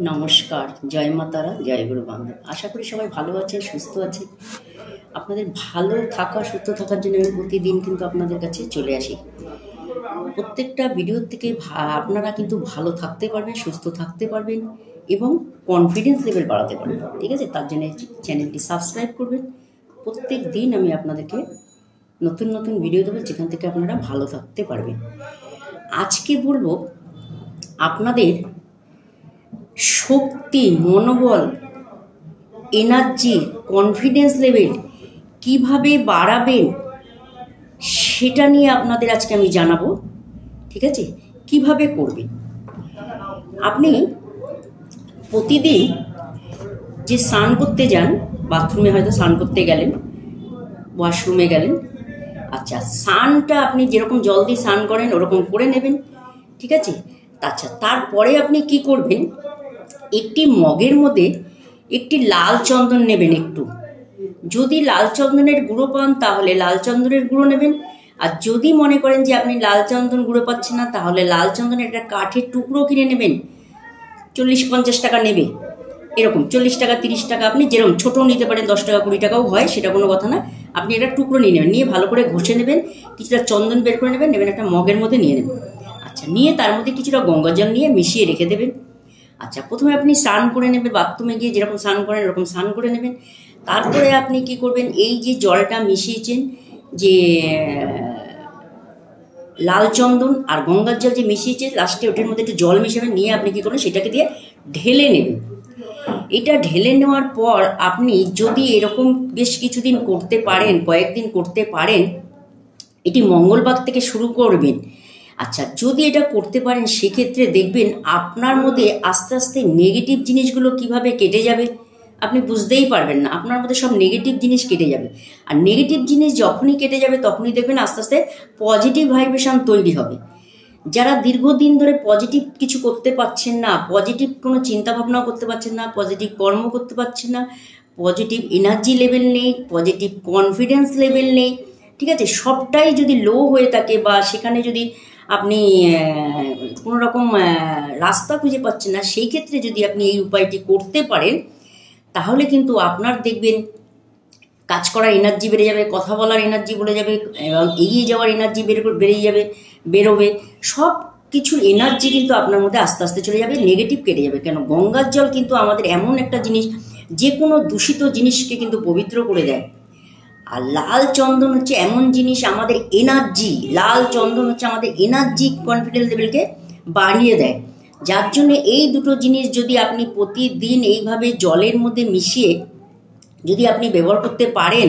নমস্কার, জয় মা তারা, জয় গুরু বান্ধব। আশা করি সবাই ভালো আছেন, সুস্থ আছেন। আপনাদের ভালো থাকা, সুস্থ থাকার জন্য আমি প্রতিদিন কিন্তু আপনাদের কাছে চলে আসি। প্রত্যেকটা ভিডিও থেকে আপনারা কিন্তু ভালো থাকতে পারবেন, সুস্থ থাকতে পারবেন এবং কনফিডেন্স লেভেল বাড়াতে পারবেন। ঠিক আছে, তার জন্য চ্যানেলটি সাবস্ক্রাইব করবেন। প্রত্যেক দিন আমি আপনাদেরকে নতুন নতুন ভিডিও দেবো, যেখান থেকে আপনারা ভালো থাকতে পারবেন। আজকে বলবো আপনাদের শক্তি, মনোবল, এনার্জি, কনফিডেন্স লেভেল কিভাবে বাড়াবেন সেটা নিয়ে আপনাদের আজকে আমি জানাবো। ঠিক আছে, কিভাবে করবেন। আপনি প্রতিদিন যে স্নান করতে যান, বাথরুমে হয়তো স্নান করতে গেলেন, ওয়াশরুমে গেলেন, আচ্ছা স্নানটা আপনি যেরকম জল দিয়ে স্নান করেন ওরকম করে নেবেন। ঠিক আছে, আচ্ছা তারপরে আপনি কি করবেন, একটি মগের মধ্যে একটি লাল চন্দন নেবেন। একটু যদি লাল চন্দনের গুঁড়ো পান তাহলে লাল চন্দনের গুঁড়ো নেবেন, আর যদি মনে করেন যে আপনি লাল চন্দন গুঁড়ো পাচ্ছেন না তাহলে লাল চন্দনের একটা কাঠের টুকরো কিনে নেবেন। 40-50 টাকা নেবে, এরকম 40 টাকা 30 টাকা, আপনি যেরকম ছোটও নিতে পারেন, 10 টাকা 20 টাকাও হয়, সেটা কোনো কথা না। আপনি একটা টুকরো নিয়ে নেবেন, নিয়ে ভালো করে ঘষে নেবেন, কিছুটা চন্দন বের করে নেবেন, একটা মগের মধ্যে নিয়ে নেবেন। আচ্ছা, নিয়ে তার মধ্যে কিছুটা গঙ্গা জল নিয়ে মিশিয়ে রেখে দেবেন। আচ্ছা, প্রথমে আপনি স্নান করে নেবেন, বাথরুমে গিয়ে যেরকম স্নান করেন এরকম স্নান করে নেবেন। তারপরে আপনি কি করবেন, এই যে জলটা মিশিয়েছেন, যে লাল চন্দন আর গঙ্গার জল যে মিশিয়েছে, লাস্টে ওটার মধ্যে একটু জল মিশাবেন, নিয়ে আপনি কি করবেন সেটাকে দিয়ে ঢেলে নেবেন। এটা ঢেলে নেওয়ার পর আপনি যদি এরকম বেশ কিছুদিন করতে পারেন, কয়েকদিন করতে পারেন, এটি মঙ্গলবার থেকে শুরু করবেন। আচ্ছা, যদি এটা করতে পারেন সেক্ষেত্রে দেখবেন আপনার মধ্যে আস্তে আস্তে নেগেটিভ জিনিসগুলো কিভাবে কেটে যাবে আপনি বুঝতেই পারবেন না। আপনার মধ্যে সব নেগেটিভ জিনিস কেটে যাবে, আর নেগেটিভ জিনিস যখনই কেটে যাবে তখনই দেখবেন আস্তে আস্তে পজিটিভ ভাইব্রেশন তৈরি হবে। যারা দীর্ঘদিন ধরে পজিটিভ কিছু করতে পারছেন না, পজিটিভ কোনো চিন্তা ভাবনাও করতে পারছেন না, পজিটিভ কর্ম করতে পারছেন না, পজিটিভ এনার্জি লেভেল নেই, পজিটিভ কনফিডেন্স লেভেল নেই, ঠিক আছে, সবটাই যদি লো হয়ে থাকে বা সেখানে যদি আপনি কোনো রকম রাস্তা খুঁজে পাচ্ছেন না, সেই ক্ষেত্রে যদি আপনি এই উপায়টি করতে পারেন তাহলে কিন্তু আপনার দেখবেন কাজ করার এনার্জি বেড়ে যাবে, কথা বলার এনার্জি বেড়ে যাবে, এবং এগিয়ে যাওয়ার এনার্জি বেরোবে, সব কিছুর এনার্জি কিন্তু আপনার মধ্যে আস্তে আস্তে চলে যাবে, নেগেটিভ কেটে যাবে। কেন, গঙ্গার জল কিন্তু আমাদের এমন একটা জিনিস যে কোনো দূষিত জিনিসকে কিন্তু পবিত্র করে দেয়। আর লাল চন্দন হচ্ছে এমন জিনিস, আমাদের এনার্জি, লাল চন্দন হচ্ছে আমাদের এনার্জি, কনফিডেন্স লেভেলকে বাড়িয়ে দেয়। যার জন্য এই দুটো জিনিস যদি আপনি প্রতিদিন এইভাবে জলের মধ্যে মিশিয়ে যদি আপনি ব্যবহার করতে পারেন,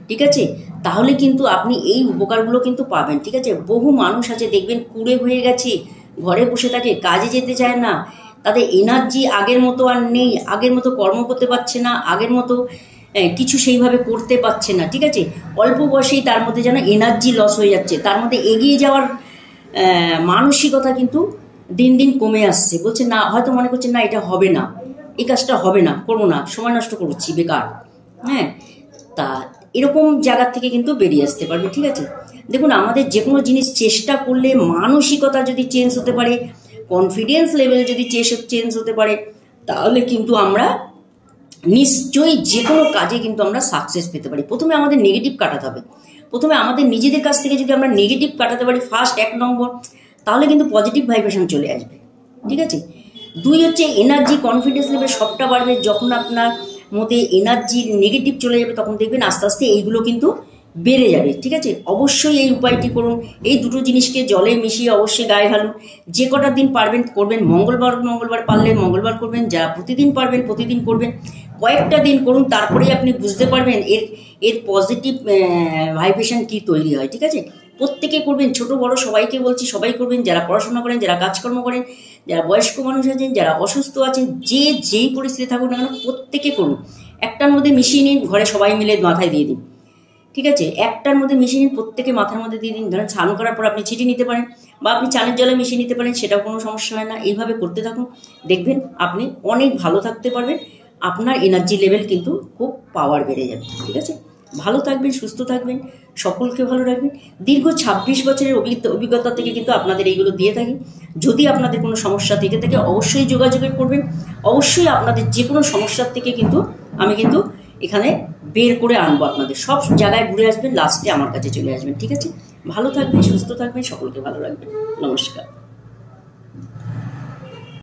ঠিক আছে, তাহলে কিন্তু আপনি এই উপকারগুলো কিন্তু পাবেন। ঠিক আছে, বহু মানুষ আছে দেখবেন কুঁড়ে হয়ে গেছে, ঘরে বসে থাকে, কাজে যেতে চায় না, তাদের এনার্জি আগের মতো আর নেই, আগের মতো কর্ম করতে পারছে না, আগের মতো কিছু সেইভাবে করতে পারছে না। ঠিক আছে, অল্প বয়সেই তার মধ্যে যেন এনার্জি লস হয়ে যাচ্ছে, তার মধ্যে এগিয়ে যাওয়ার মানসিকতা কিন্তু দিন দিন কমে আসছে। বলছে না, হয়তো মনে করছে না এটা হবে না, এই কাজটা হবে না, করবো না, সময় নষ্ট করছি বেকার। হ্যাঁ, তা এরকম জায়গা থেকে কিন্তু বেরিয়ে আসতে পারবে। ঠিক আছে, দেখুন আমাদের যে কোনো জিনিস চেষ্টা করলে মানসিকতা যদি চেঞ্জ হতে পারে, কনফিডেন্স লেভেল যদি চেঞ্জ হতে পারে, তাহলে কিন্তু আমরা নিশ্চয়ই যে কোনো কাজে কিন্তু আমরা সাকসেস পেতে পারি। প্রথমে আমাদের নেগেটিভ কাটাতে হবে, প্রথমে আমাদের নিজেদের কাছ থেকে যদি আমরা নেগেটিভ কাটাতে পারি ফার্স্ট 1 নম্বর, তাহলে কিন্তু পজিটিভ ভাইব্রেশন চলে আসবে। ঠিক আছে, 2 হচ্ছে এনার্জি, কনফিডেন্স লেভেল সবটা বাড়বে। যখন আপনার মধ্যে এনার্জি নেগেটিভ চলে যাবে তখন দেখবেন আস্তে আস্তে এইগুলো কিন্তু বেড়ে যাবে। ঠিক আছে, অবশ্যই এই উপায়টি করুন, এই দুটো জিনিসকে জলে মিশিয়ে অবশ্যই গায়ে ঢালুন। যে কটা দিন পারবেন করবেন, মঙ্গলবার পারলে মঙ্গলবার করবেন, যারা প্রতিদিন পারবেন প্রতিদিন করবেন, কয়েকটা দিন করুন, তারপরেই আপনি বুঝতে পারবেন এর পজিটিভ ভাইব্রেশন কি তৈরি হয়। ঠিক আছে, প্রত্যেকে করবেন, ছোট বড় সবাইকে বলছি, সবাই করবেন, যারা পড়াশোনা করেন, যারা কাজকর্ম করেন, যারা বয়স্ক মানুষ আছেন, যারা অসুস্থ আছেন, যেই পরিস্থিতি থাকুন না কেন প্রত্যেকে করুন। একটার মধ্যে মিশিয়ে নিন, ঘরে সবাই মিলে মাথায় দিয়ে দিন। ঠিক আছে, একটার মধ্যে মিশিয়ে নিন, প্রত্যেকে মাথার মধ্যে দিয়ে দিন। ধরেন স্নান করার পর আপনি ছিটিয়ে নিতে পারেন, বা আপনি চানের জলে মিশিয়ে নিতে পারেন, সেটাও কোনো সমস্যা হয় না। এইভাবে করতে থাকুন, দেখবেন আপনি অনেক ভালো থাকতে পারবেন, আপনার এনার্জি লেভেল কিন্তু খুব পাওয়ার বেড়ে যাবে। ঠিক আছে, ভালো থাকবেন, সুস্থ থাকবেন, সকলকে ভালো রাখবেন। দীর্ঘ 26 বছরের অভিজ্ঞতা থেকে কিন্তু আপনাদের এইগুলো দিয়ে থাকি। যদি আপনাদের কোনো সমস্যা থেকে থাকে অবশ্যই যোগাযোগ করবেন। অবশ্যই আপনাদের যে কোনো সমস্যার থেকে কিন্তু আমি কিন্তু এখানে বের করে আনবো। আপনাদের সব জায়গায় ঘুরে আসবেন, লাস্টে আমার কাছে চলে আসবেন। ঠিক আছে? ভালো থাকবেন, সুস্থ থাকবেন, সকলকে ভালো রাখবেন। নমস্কার।